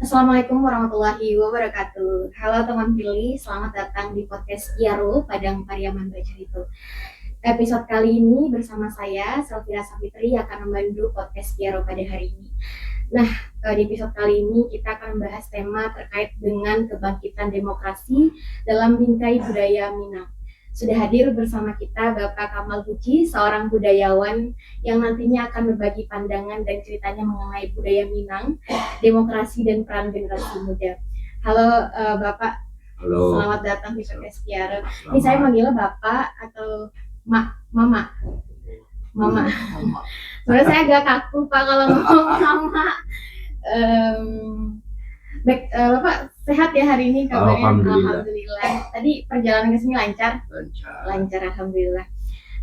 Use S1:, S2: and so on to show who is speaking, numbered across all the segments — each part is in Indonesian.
S1: Assalamualaikum warahmatullahi wabarakatuh. Halo teman pilih, selamat datang di podcast Kiaro Padang Pariaman Baca itu. Episode kali ini bersama saya, Selvira Sapitri, akan memandu podcast Kiaro pada hari ini. Nah, di episode kali ini kita akan membahas tema terkait dengan kebangkitan demokrasi dalam bingkai budaya Minang. Sudah hadir bersama kita Bapak Kamal Puji, seorang budayawan yang nantinya akan berbagi pandangan dan ceritanya mengenai budaya Minang, demokrasi dan peran generasi muda. Halo Bapak,
S2: Halo.
S1: Selamat datang di podcast Kiara. Ini saya manggilnya Bapak atau Mama? Mama. Sebenarnya saya agak kaku Pak kalau ngomong Mama. Bapak sehat ya hari ini kabarnya? Alhamdulillah. Tadi perjalanan ke sini lancar? Lancar, alhamdulillah.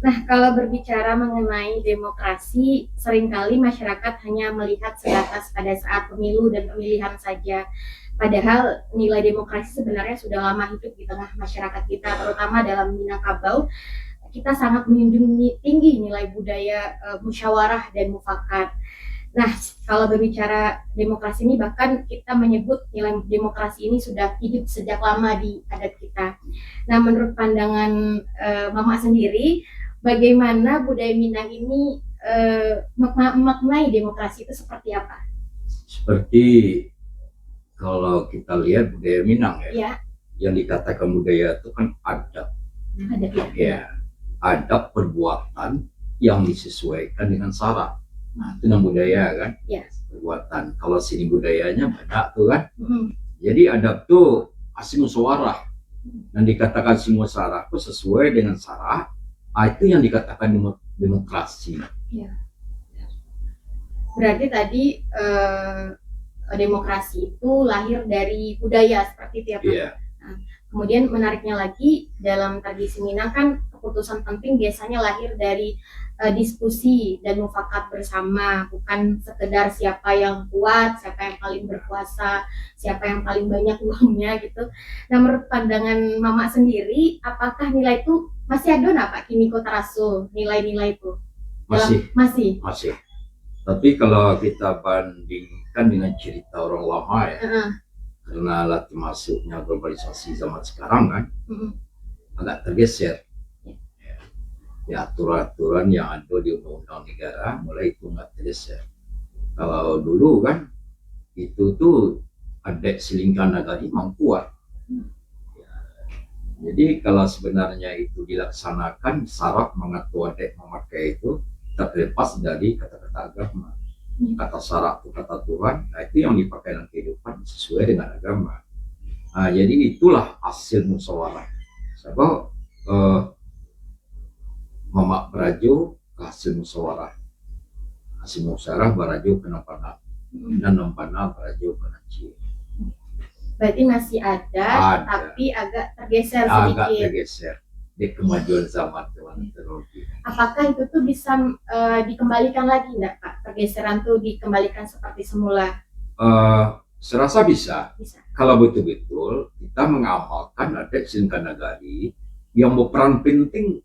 S1: Nah, kalau berbicara mengenai demokrasi, seringkali masyarakat hanya melihat sebatas pada saat pemilu dan pemilihan saja. Padahal nilai demokrasi sebenarnya sudah lama hidup di tengah masyarakat kita, terutama dalam Minangkabau. Kita sangat menjunjung tinggi nilai budaya musyawarah dan mufakat. Nah, kalau berbicara demokrasi ini, bahkan kita menyebut nilai demokrasi ini sudah hidup sejak lama di adat kita. Nah, menurut pandangan Mama sendiri, bagaimana budaya Minang ini memaknai demokrasi itu seperti apa?
S2: Seperti kalau kita lihat budaya Minang ya. Yang dikatakan budaya itu kan adab. Ya, adab perbuatan yang disesuaikan dengan syarat. Nah, itu namanya budaya kan, perbuatan. Kalau sini budayanya banyak tuh kan. Jadi adab tuh asli musyawarah. Yang dikatakan asli musyawarah itu sesuai dengan syarat. Itu yang dikatakan demokrasi.
S1: Berarti tadi demokrasi itu lahir dari budaya seperti itu ya Pak? Nah, kemudian menariknya lagi dalam tradisi Minang kan keputusan penting biasanya lahir dari diskusi dan mufakat bersama, bukan sekedar siapa yang kuat, siapa yang paling berkuasa, siapa yang paling banyak uangnya gitu. Nah, menurut pandangan Mama sendiri, apakah nilai itu masih ada nggak Pak Kimiko Tarasul, nilai-nilai itu?
S2: Masih. Tapi kalau kita bandingkan dengan cerita orang lama ya, karena latih masuknya globalisasi zaman sekarang kan, agak tergeser. Ya, aturan-aturan yang ada di undang-undang negara mulai itu nggak tergeser. Kalau dulu kan itu tuh adat selingkan nagari memang kuat. Jadi kalau sebenarnya itu dilaksanakan, syarat mengatur adat memakai itu tak terlepas dari kata-kata agama. Kata syarat itu kata Tuhan, nah itu yang dipakai dalam kehidupan sesuai dengan agama. Nah, jadi itulah hasil musyawarah. Sebab Mamak berajo hasil musyawarah. Hasil musyawarah berajo kenapa dan nampana berajo kenaci.
S1: Berarti masih ada, tapi agak tergeser sedikit.
S2: Agak tergeser di kemajuan zaman teknologi.
S1: Apakah itu tuh bisa dikembalikan lagi enggak Pak? Pergeseran tuh dikembalikan seperti semula?
S2: Serasa bisa. Kalau betul-betul kita mengamalkan adat selingkan nagari yang berperan penting.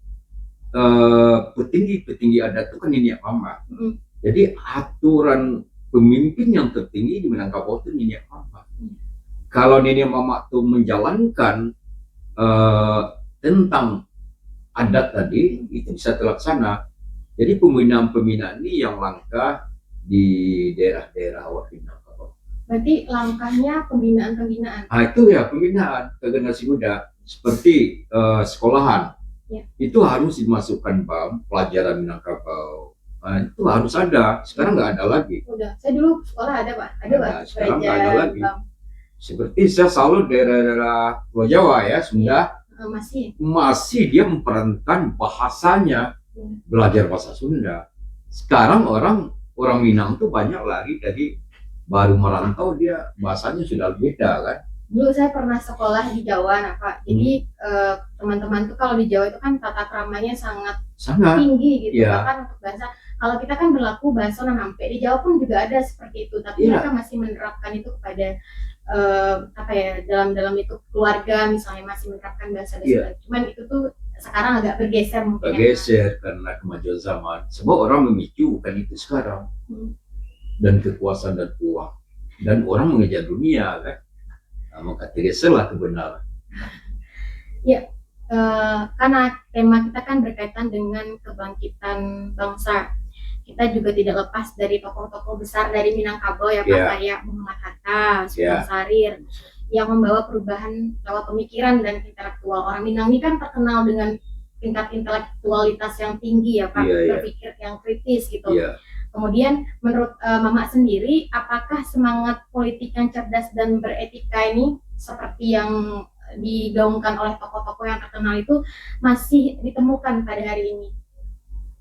S2: Petinggi adat itu kan Niniak Mama. Jadi aturan pemimpin yang tertinggi di Minangkabau itu Niniak Mama. Kalau Niniak Mama itu menjalankan tentang adat tadi, itu bisa terlaksana. Jadi pembinaan ini yang langka di daerah-daerah Minangkabau.
S1: Berarti langkahnya pembinaan.
S2: Itu ya pembinaan ke generasi muda, seperti sekolahan. Itu harus dimasukkan pelajaran Minangkabau. Itu harus ada. Sekarang nggak ada lagi.
S1: Udah, saya dulu sekolah ada Pak. Ada Pak.
S2: Sekarang nggak ada lagi. Seperti saya selalu daerah-daerah Pulau Jawa ya, Sunda. Masih dia memperankan bahasanya, belajar bahasa Sunda. Sekarang orang Minang tuh banyak lagi dari baru merantau dia bahasanya sudah beda kan.
S1: Dulu saya pernah sekolah di Jawa, nah Pak. Jadi teman-teman tuh kalau di Jawa itu kan tata keramanya sangat tinggi gitu. Bahkan untuk bahasa, kalau kita kan berlaku bahasa non-ampe, di Jawa pun juga ada seperti itu. Tapi mereka masih menerapkan itu kepada dalam itu keluarga misalnya masih menerapkan bahasa. Cuman itu tuh sekarang agak bergeser mungkin.
S2: Bergeser karena kemajuan zaman. Sebab orang memicu bukan itu sekarang. Dan kekuasaan dan uang. dan orang mengejar dunia kan, maka tidak salah kebenaran.
S1: Ya, karena tema kita kan berkaitan dengan kebangkitan bangsa. Kita juga tidak lepas dari tokoh-tokoh besar dari Minangkabau ya Pak, kayak Muhammad Hatta, Sultan Syahrir, yang membawa perubahan lewat pemikiran dan intelektual. Orang Minang ini kan terkenal dengan tingkat intelektualitas yang tinggi ya Pak, berpikir yang kritis gitu. Kemudian menurut Mama sendiri, apakah semangat politik yang cerdas dan beretika ini seperti yang digaungkan oleh tokoh-tokoh yang terkenal itu masih ditemukan pada hari ini?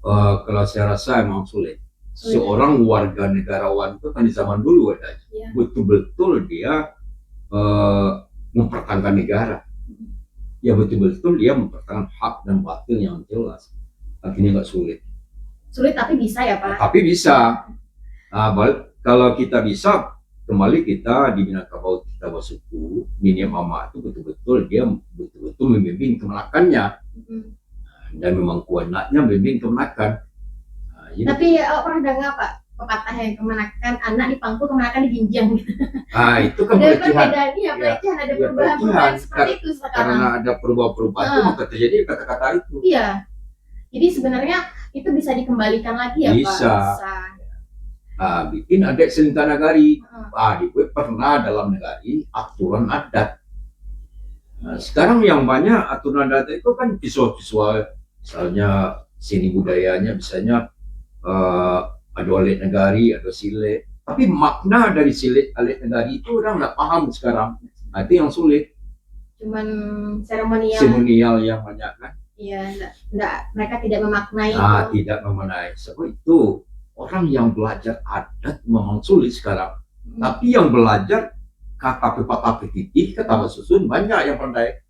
S2: Kalau saya rasa emang sulit. Seorang warga negarawan itu kan di zaman dulu ada, betul-betul dia mempertahankan negara. Ya betul-betul dia mempertahankan hak dan batil yang jelas. Akhirnya nggak sulit.
S1: Sulit tapi bisa ya Pak?
S2: Tapi bisa. Kalau kita bisa, kembali kita di Minangkabau kita bersuku, Nini Mama itu betul-betul dia betul-betul membimbing kemenakannya. Dan memang kuatnya membimbing kemenakan.
S1: Tapi pernah dengar Pak pepatah yang kemenakan anak di pangku, kemenakan di ginjang.
S2: Itu kan pelecehan.
S1: Ada perubahan seperti itu sekarang.
S2: Karena ada perubahan-perubahan itu maka terjadi kata-kata itu.
S1: Iya. Jadi sebenarnya itu bisa dikembalikan lagi ya Pak? Bisa.
S2: Bikin adat selintah nagari. Gue pernah dalam negari aturan adat. Sekarang yang banyak aturan adat itu kan visual-visual. Misalnya seni budayanya, misalnya ada alit negari, ada silet. Tapi makna dari silet alit negari itu orang nggak paham sekarang. Itu yang sulit.
S1: Cuman seremonial.
S2: Seremonial yang banyak kan.
S1: Iya, mereka tidak memaknai.
S2: Tidak memaknai. Sebab itu orang yang belajar adat memang sulit sekarang. Tapi yang belajar kata pepatah petitih, kata susun banyak yang pandai.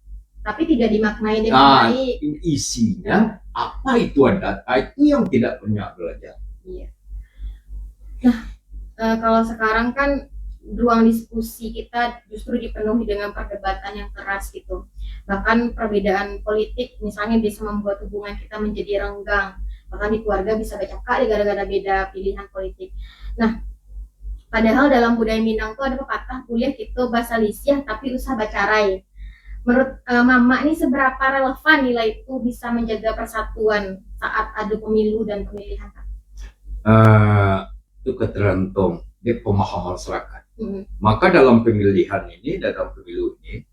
S1: Tapi tidak dimaknai dengan baik.
S2: Isinya apa itu adat? Itu yang tidak pernah belajar.
S1: Iya. Nah, kalau sekarang kan ruang diskusi kita justru dipenuhi dengan perdebatan yang keras gitu. Bahkan perbedaan politik misalnya bisa membuat hubungan kita menjadi renggang. Bahkan di keluarga bisa bercakap gara-gara beda pilihan politik. Nah, padahal dalam budaya Minang tuh ada pepatah kuliah gitu bahasa lisyah tapi usah bacarai. Menurut Mama ini seberapa relevan nilai itu bisa menjaga persatuan saat ada pemilu dan pemilihan?
S2: Itu tergantung di pemahaman masyarakat. Maka dalam pemilihan ini, dalam pemilu ini,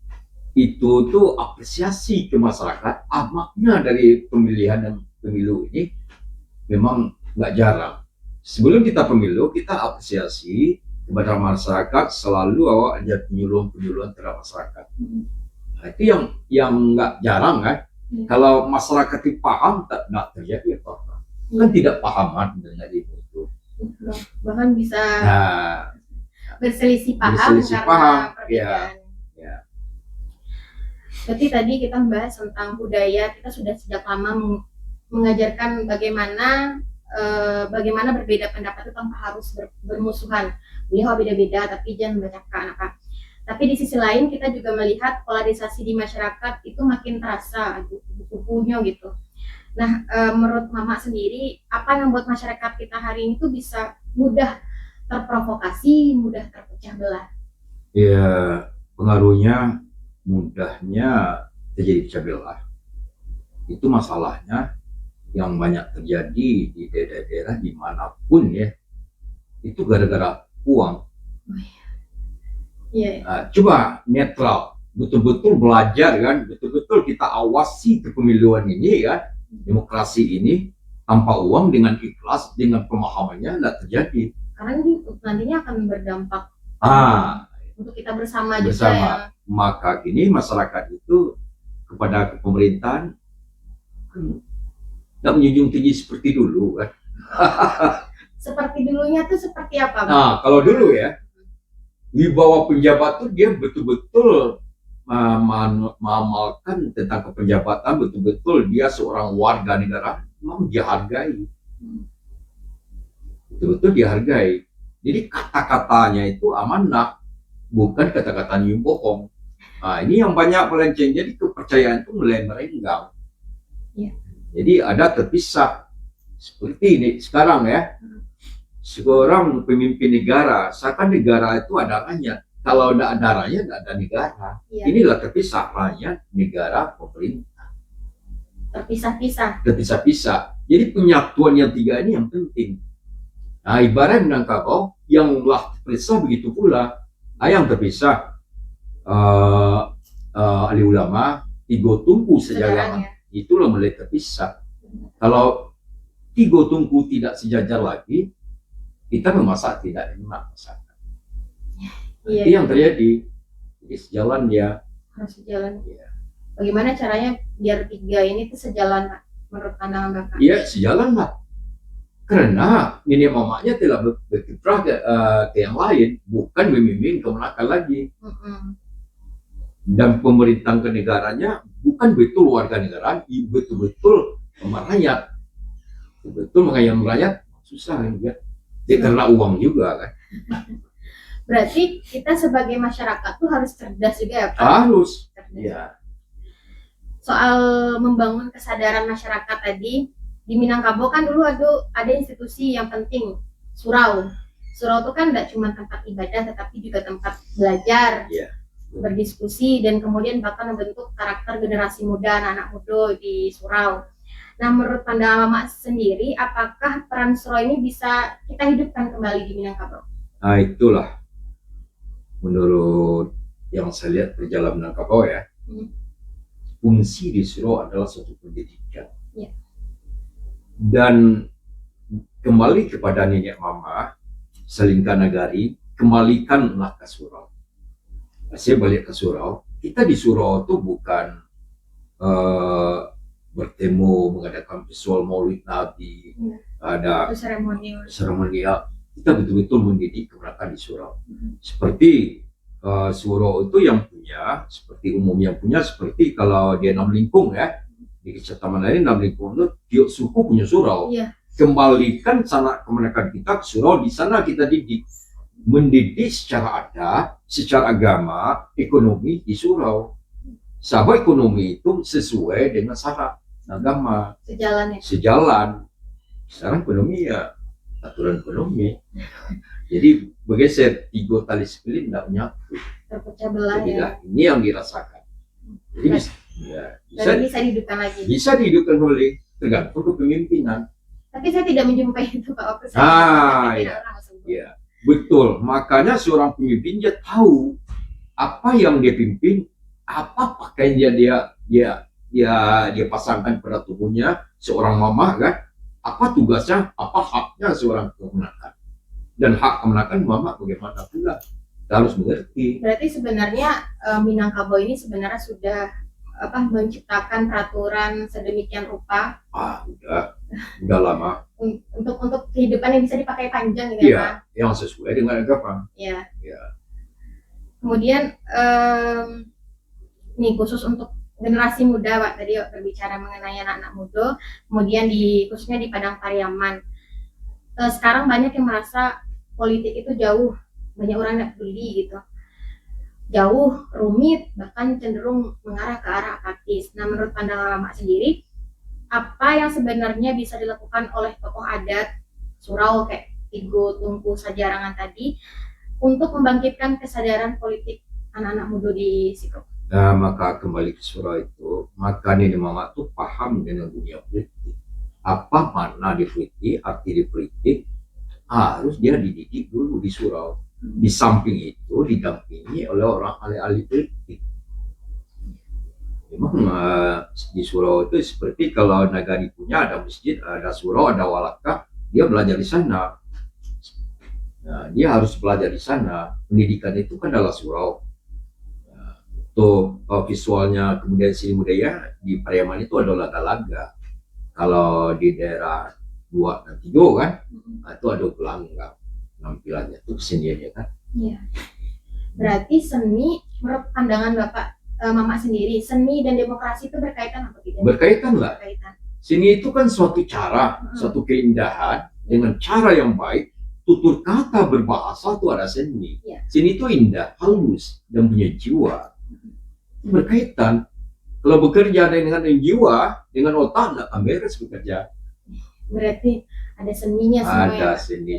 S2: itu tuh apresiasi ke masyarakat. Makna dari pemilihan dan pemilu ini memang nggak jarang. Sebelum kita pemilu, kita apresiasi kepada masyarakat, selalu ada penyuluhan terhadap masyarakat. Itu yang nggak jarang kan. Kalau masyarakat itu paham, tak terjadi apa-apa. Kan tidak pahaman dengan itu.
S1: Bahkan bisa berselisih paham karena perbedaan. Berarti tadi kita membahas tentang budaya, kita sudah sejak lama mengajarkan bagaimana berbeda pendapat itu tanpa harus bermusuhan. Beliau beda-beda tapi jangan membacakan apa. Tapi di sisi lain kita juga melihat polarisasi di masyarakat itu makin terasa bukunya gitu. Nah, menurut Mama sendiri, apa yang membuat masyarakat kita hari ini tuh bisa mudah terprovokasi, mudah terpecah belah?
S2: Ya, pengaruhnya mudahnya terjadi pecah belah. Itu masalahnya yang banyak terjadi di daerah-daerah dimanapun ya. Itu gara-gara uang. Coba netral, betul-betul belajar kan, betul-betul kita awasi kepemiluan ini ya, demokrasi ini tanpa uang dengan ikhlas, dengan pemahamannya tidak terjadi.
S1: Karena ini nantinya akan berdampak untuk kita bersama juga ya.
S2: Maka kini masyarakat itu kepada pemerintahan tidak menjunjung tinggi seperti dulu kan.
S1: Seperti dulunya tuh seperti apa?
S2: Kalau dulu ya, di bawah penjabat tuh dia betul-betul mengamalkan tentang kepenjabatan, betul-betul dia seorang warga negara, memang dihargai. Betul-betul dihargai. Jadi kata-katanya itu amanah, bukan kata-kata yang bohong. Ini yang banyak melenceng, jadi kepercayaan itu mulai merenggang. Jadi ada terpisah seperti ini sekarang ya. seorang pemimpin negara, seakan negara itu ada rakyat. Kalau tidak ada rakyat, tidak ada negara. Inilah terpisah rakyat, negara, pemerintah. Terpisah-pisah. Jadi penyatuan yang tiga ini yang penting. Nah, ibarat Minangkabau yang telah terpisah begitu pula. Yang terpisah ahli ulama, Tigo Tungku sejajar. Itulah mulai terpisah. Kalau Tigo Tungku tidak sejajar lagi, kita memasak tidak enak masakan. Itu yang terjadi. Jadi sejalan dia.
S1: Harus sejalan. Ya. Bagaimana caranya biar tiga ini tuh sejalan, Pak, menurut pandangan Bapak?
S2: Iya, sejalan, Pak. Karena nenek mamanya telah berkiprah ke yang lain, bukan memimpin kemenakan lagi. Dan pemerintahan kenegaranya bukan betul warga negara, betul-betul rakyat. Betul mengayam rakyat susah juga. Dia karena uang juga kan.
S1: Berarti kita sebagai masyarakat tuh harus cerdas juga ya Pak?
S2: Harus. Ya.
S1: Soal membangun kesadaran masyarakat tadi, di Minangkabau kan dulu ada institusi yang penting, surau. Surau itu kan tidak cuma tempat ibadah, tetapi juga tempat belajar, berdiskusi, dan kemudian bahkan membentuk karakter generasi muda, anak-anak muda di surau. Nah, menurut pandangan Mama sendiri, apakah peran surau ini bisa kita hidupkan kembali di Minangkabau?
S2: Nah, itulah menurut yang saya lihat perjalanan Minangkabau ya. Fungsi di surau adalah suatu pendidikan. Dan kembali kepada nenek mama, Selingkah Nagari, kembalikanlah ke surau. Saya balik ke surau. Kita di surau itu bukan bertemu, mengadakan visual maulid Nabi, ada seremonial. Kita betul-betul mendidik kemerdekaan di surau. Seperti surau itu yang punya, seperti umum yang punya, seperti kalau dia 6 lingkung ya, di Kecamatan lain 6 lingkung itu tiap suku punya surau. Kembalikan sana kemerdekaan kita ke surau, di sana kita didik. Mendidik secara adat, secara agama, ekonomi di surau. Sabab ekonomi itu sesuai dengan syarat agama. Sejalan. Sekarang ekonomi ya aturan ekonomi. Jadi bergeser 3 tali sekeliling tidak menyatu.
S1: Terpecah belah ya.
S2: Ini yang dirasakan. Jadi
S1: bisa dihidupkan lagi.
S2: Bisa dihidupkan kembali, tergantung kepemimpinan.
S1: Tapi saya tidak menjumpai itu Pak waktu
S2: Iya. Betul. Makanya seorang pemimpin dia tahu apa yang dia pimpin, apa pakaian dia pasangkan pada tubuhnya seorang mama kan, apa tugasnya, apa haknya seorang kemenakan, dan hak kemenakan mama bagaimana pula kita harus mengerti.
S1: Berarti sebenarnya Minangkabau ini sebenarnya sudah menciptakan peraturan sedemikian rupa.
S2: Udah lama.
S1: Untuk kehidupan yang bisa dipakai panjang gitu
S2: ya. Yang sesuai dengan agama.
S1: Iya. Kemudian nih khusus untuk generasi muda Pak, tadi berbicara mengenai anak-anak muda, kemudian khususnya di Padang Pariaman. Sekarang banyak yang merasa politik itu jauh, banyak orang yang peduli gitu. Jauh, rumit, bahkan cenderung mengarah ke arah apatis. Nah, menurut pandangan Mama sendiri, apa yang sebenarnya bisa dilakukan oleh tokoh adat surau kayak Tigo Tungku Sajarangan tadi untuk membangkitkan kesadaran politik anak-anak muda di Sikro?
S2: Nah, maka kembali ke surau itu, maka nenek mama tuh paham dengan dunia politik. Apa makna di politik, arti di politik, harus dia dididik dulu di surau. Di samping itu didampingi oleh orang ahli-ahli politik. Memang di surau itu seperti kalau Nagari punya ada masjid, ada surau, ada walaka, dia belajar di sana. Nah, dia harus belajar di sana. Pendidikan itu kan adalah surau. Untuk visualnya kemudian seni budaya di Pariaman itu ada laga-laga. Kalau di daerah 2 dan 3 kan, itu ada gelanggang. Penampilannya itu keseniannya kan.
S1: Iya. Berarti seni menurut pandangan Bapak Mama sendiri, seni dan demokrasi itu berkaitan apa tidak?
S2: Berkaitan lah. Seni itu kan suatu cara, suatu keindahan dengan cara yang baik. Tutur kata berbahasa itu ada seni. Seni itu indah, halus dan punya jiwa. Berkaitan. Kalau bekerja dengan jiwa, dengan otak nggak akan beres bekerja.
S1: Berarti ada seninya semua,
S2: ada seni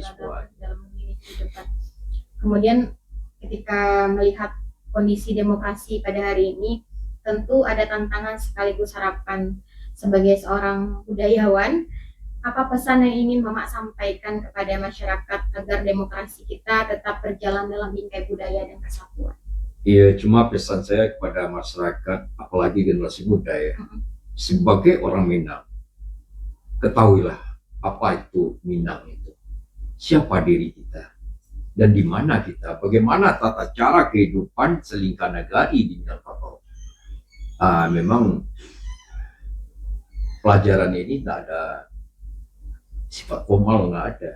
S1: dalam memilih kehidupan. Kemudian ketika melihat kondisi demokrasi pada hari ini, tentu ada tantangan sekaligus harapan. Sebagai seorang budayawan, apa pesan yang ingin Mama sampaikan kepada masyarakat agar demokrasi kita tetap berjalan dalam bingkai budaya dan kesatuan?
S2: Iya, cuma pesan saya kepada masyarakat, apalagi generasi muda ya, sebagai orang Minang, ketahuilah apa itu Minang itu, siapa diri kita, dan di mana kita, bagaimana tata cara kehidupan selingkah nagari di Minangkabau. Memang pelajaran ini tidak ada sifat formal, nggak ada.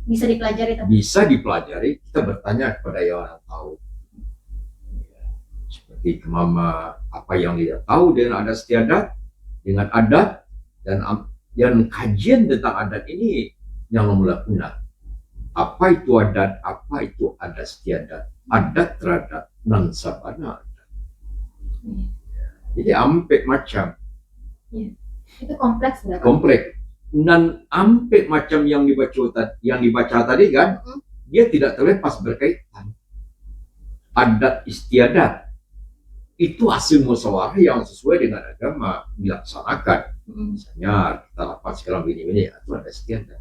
S1: Bisa dipelajari, tapi
S2: bisa dipelajari. Kita bertanya kepada yang tahu. Seperti Mama, apa yang dia tahu dengan adat istiadat, dengan adat dan kajian tentang adat ini yang melakukan. Apa itu adat, apa itu adat istiadat, adat teradat, dan sabana adat. Jadi ampek macam.
S1: Itu kompleks, nggak?
S2: Kompleks. Dan ampek macam yang dibaca tadi kan, dia tidak terlepas berkaitan. Adat istiadat itu hasil musyawarah yang sesuai dengan agama dilaksanakan. Misalnya kita lapas sekarang ini itu adat istiadat.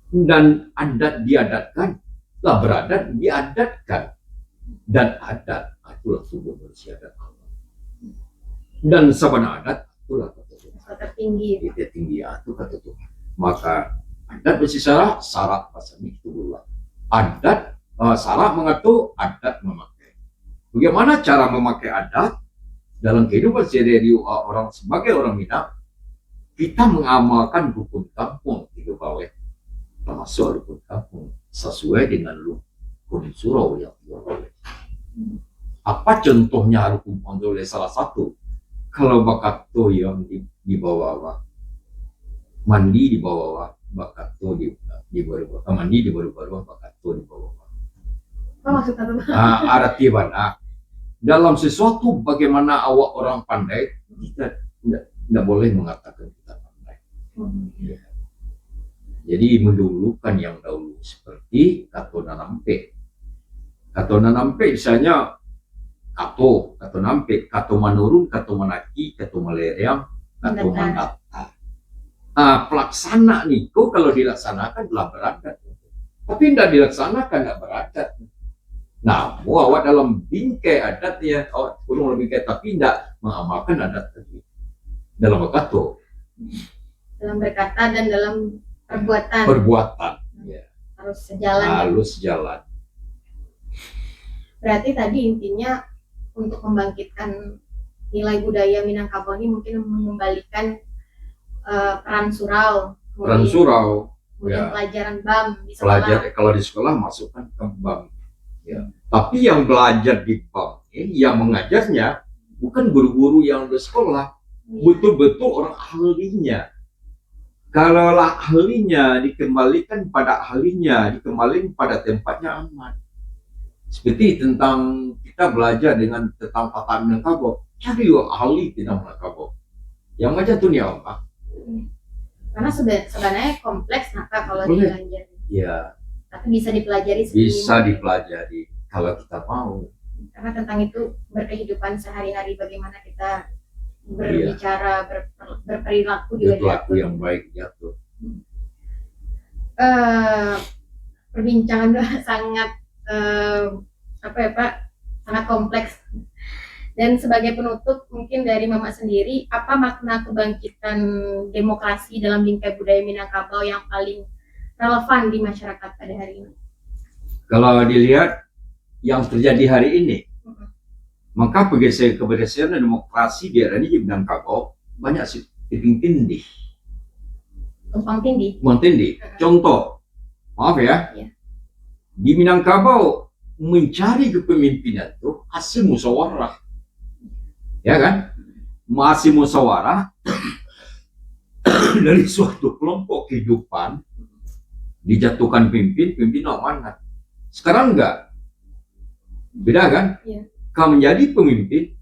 S2: Dan adat diadatkan, lah beradat diadatkan, dan adat itulah sumber manusia adat Allah. Dan sabana adat itulah
S1: tertinggi.
S2: Tinggi itu kata Tuhan. Maka adat bersyarat syarat pasal itu dulu. Adat syarat mengatur, adat memakai. Bagaimana cara memakai adat dalam kehidupan sehari-hari orang sebagai orang Minang? Kita mengamalkan rukun kampung di bawah, termasuk rukun kampung sesuai dengan rukun surau yang dibawa. Apa contohnya rukun kampung? Salah satu, kalau bakat to yang di bawah, mandi di bawah, bakat to di bawah, mandi di bawah, bakat to di bawah.
S1: Maksudnya tuh?
S2: Ada tiban. Dalam sesuatu bagaimana awak orang pandai, kita tidak boleh mengatakan kita pandai. Ya. Jadi mendulukan yang dahulu seperti kato nanampe. Kato nanampe misalnya kato nampe, kato manurun, kato manaki, kato malereang, kato mandata. Pelaksana nih, kalau dilaksanakan telah beradat. Tapi tidak dilaksanakan tidak beradat. Nah, awak dalam bingkai adat ya, awak kurang lebih kayak tapi tidak mengamalkan adat tadi dalam berkata,
S1: dalam berkata dan dalam perbuatan.
S2: Ya.
S1: Harus sejalan. Berarti tadi intinya untuk membangkitkan nilai budaya Minangkabau ini mungkin mengembalikan peran surau. Kemudian pelajaran BAM di sekolah.
S2: Kalau di sekolah masukkan ke BAM. Ya. Tapi yang belajar di BAM ini, yang mengajarnya bukan guru-guru yang di sekolah, betul-betul orang ahlinya. Kalau ahlinya dikembalikan pada ahlinya, dikembalikan pada tempatnya aman. Seperti tentang kita belajar tentang tata Minangkabau, cari ahli tentang Minangkabau. Yang macam tu ni apa?
S1: Karena sebenarnya kompleks kalau dipelajari.
S2: Ya.
S1: Tapi bisa dipelajari
S2: dipelajari kalau kita mau.
S1: Karena tentang itu berkehidupan sehari-hari, bagaimana kita berbicara, berperilaku juga
S2: berperilaku yang baik diatur.
S1: Perbincangan sangat sangat kompleks. Dan sebagai penutup mungkin dari Mama sendiri, apa makna kebangkitan demokrasi dalam bingkai budaya Minangkabau yang paling relevan di masyarakat pada hari ini? Kalau
S2: dilihat yang terjadi hari ini, maka keberhasilan demokrasi di era ini di Minangkabau banyak sih
S1: tumpang tindih.
S2: Contoh, maaf ya, di Minangkabau mencari kepemimpinan itu hasil musyawarah, ya kan? Masih musyawarah dari suatu kelompok kehidupan. Dijatuhkan pimpin amanat. Sekarang enggak. Beda kan? Kalau menjadi pemimpin,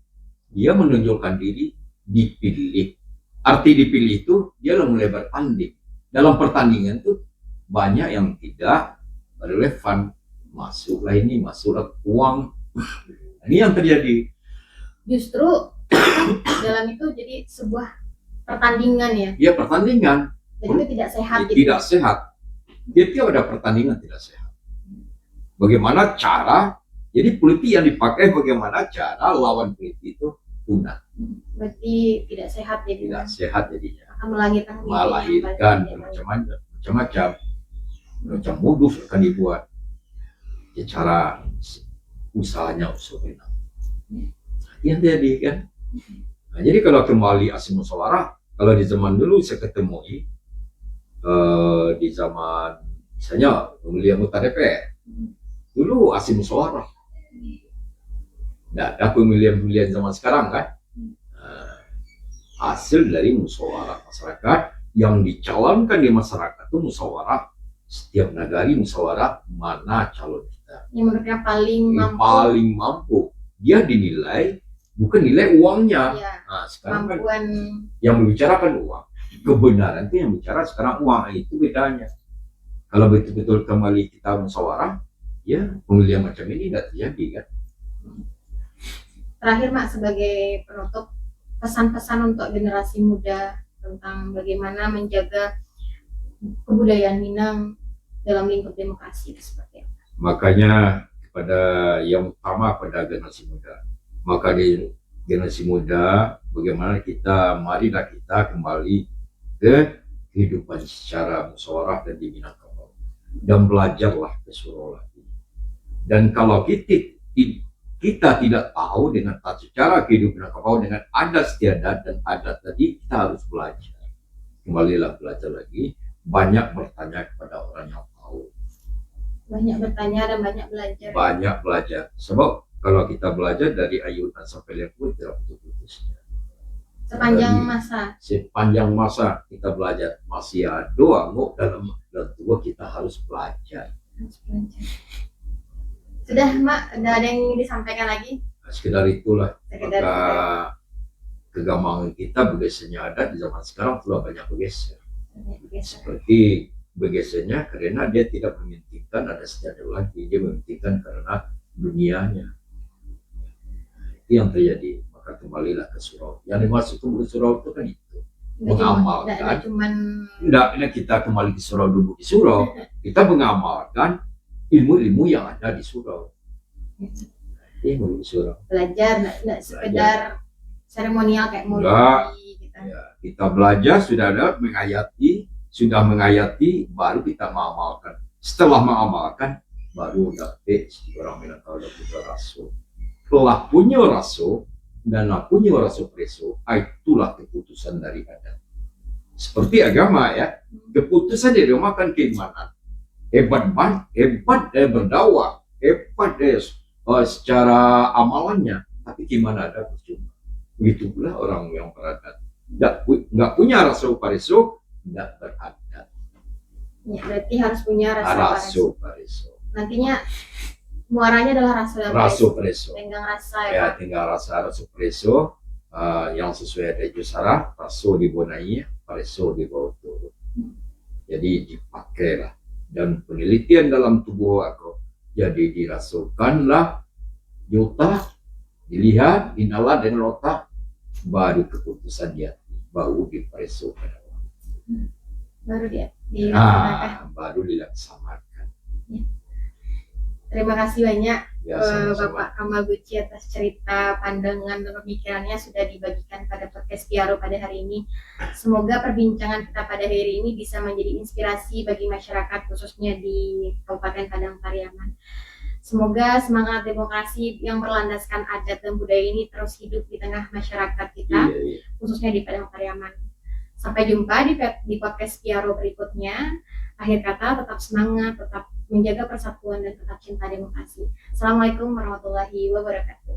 S2: dia menunjukkan diri, dipilih. Arti dipilih itu, dia mulai bertanding. dalam pertandingan tuh banyak yang tidak relevan, masuklah ini, masuklah uang. Ini yang terjadi.
S1: Justru dalam itu jadi sebuah pertandingan ya.
S2: Ya pertandingan.
S1: Jadi itu tidak sehat.
S2: Tidak sehat. Jadi ada pertandingan tidak sehat. Bagaimana cara? Jadi politik yang dipakai bagaimana cara lawan politik itu punah.
S1: Berarti tidak sehat jadinya.
S2: Tidak sehat jadinya.
S1: Akan
S2: melahirkan macam modus akan dibuat. Ya, cara usahanya usulnya. Yang jadi kan. Nah, jadi kalau kembali asli musyawarah, kalau di zaman dulu saya ketemu di zaman misalnya pemilihan anggota DPR, dulu asli musyawarah. Tidak ada pemilihan zaman sekarang kan. Hasil dari musyawarah masyarakat yang dicalonkan di masyarakat itu musyawarah, setiap nagari musyawarah mana calon kita
S1: yang mereka
S2: paling mampu. Dia dinilai bukan nilai uangnya.
S1: Ya,
S2: nah, sekarang kan yang membicarakan uang, kebenaran itu yang bicara sekarang uang, itu bedanya. Kalau betul-betul kembali kita musyawarah, ya pemilihan macam ini tidak terjadi kan.
S1: Terakhir Mak, sebagai penutup, pesan-pesan untuk generasi muda tentang bagaimana menjaga kebudayaan Minang dalam lingkup demokrasi seperti apa?
S2: Makanya pada yang utama pada generasi muda, maka di generasi muda bagaimana marilah kita kembali ke kehidupan secara musyawarah dan di Minangkabau, dan belajarlah ke surau lagi. Dan kalau kita tidak tahu dengan tata cara kehidupan Minangkabau dengan adat istiadat dan adat tadi, kita harus belajar. Kembalilah belajar lagi, banyak bertanya kepada orang yang tahu.
S1: Banyak bertanya dan banyak belajar.
S2: Banyak belajar. Sebab kalau kita belajar dari ayunan sampai lembut tidak putus-putusnya. Sepanjang masa kita belajar. Masih ada angguk dalam tua kita harus belajar.
S1: Sudah Mak, ada yang ingin disampaikan lagi?
S2: Sekedar itulah. Maka kegamangan kita bergesernya adat di zaman sekarang telah banyak bergeser. Seperti bergesernya karena dia tidak mementingkan ada sejadah lagi, dia mementingkan karena dunianya. Itu yang terjadi. Maka kembalilah ke surau. Yang dimaksud ke surau itu kan itu mengamalkan. Tidak kita kembali ke surau, duduk di surau. Kita mengamalkan ilmu-ilmu yang ada di surau. Ilmu di surau.
S1: Belajar, tidak sekedar seremonial kayak mulut.
S2: Ya, kita belajar sudah menghayati, baru kita mengamalkan. Setelah mengamalkan, baru dapat orang Minangkabau dan punya rasul. Telah punya rasul dan punya rasul preso, itulah keputusan dari adat. Seperti agama ya, keputusan dari agama kan keimanan. Hebat berdakwah, hebat secara amalannya, tapi gimana ada percuma. Begitu pula orang yang beradat, nggak punya rasul pareso, tidak beradat.
S1: Ya, berarti harus punya
S2: rasul pareso.
S1: Nantinya muaranya adalah
S2: rasul pareso.
S1: Tinggal rasa
S2: ya. Tinggal rasul pareso yang sesuai dengan Jusara, rasul dibonai, pareso dibawa turun. Jadi dipakailah. Dan penelitian dalam tubuh aku, jadi dirasulkanlah juta, dilihat, dinala dengan otak, baru keputusan dia, baru dipreso pada orang.
S1: Baru dia dilaksanakan.
S2: Baru dilaksanakan.
S1: Ya. Terima kasih banyak
S2: Bapak
S1: Kamaguchi atas cerita, pandangan, dan pemikirannya sudah dibagikan pada podcast Piaro pada hari ini. Semoga perbincangan kita pada hari ini bisa menjadi inspirasi bagi masyarakat khususnya di Kabupaten Padang Pariaman. Semoga semangat demokrasi yang berlandaskan adat dan budaya ini terus hidup di tengah masyarakat kita, khususnya di Padang Pariaman. Sampai jumpa di podcast Piaro berikutnya. Akhir kata, tetap semangat, tetap menjaga persatuan, dan tetap cinta demokrasi. Assalamualaikum warahmatullahi wabarakatuh.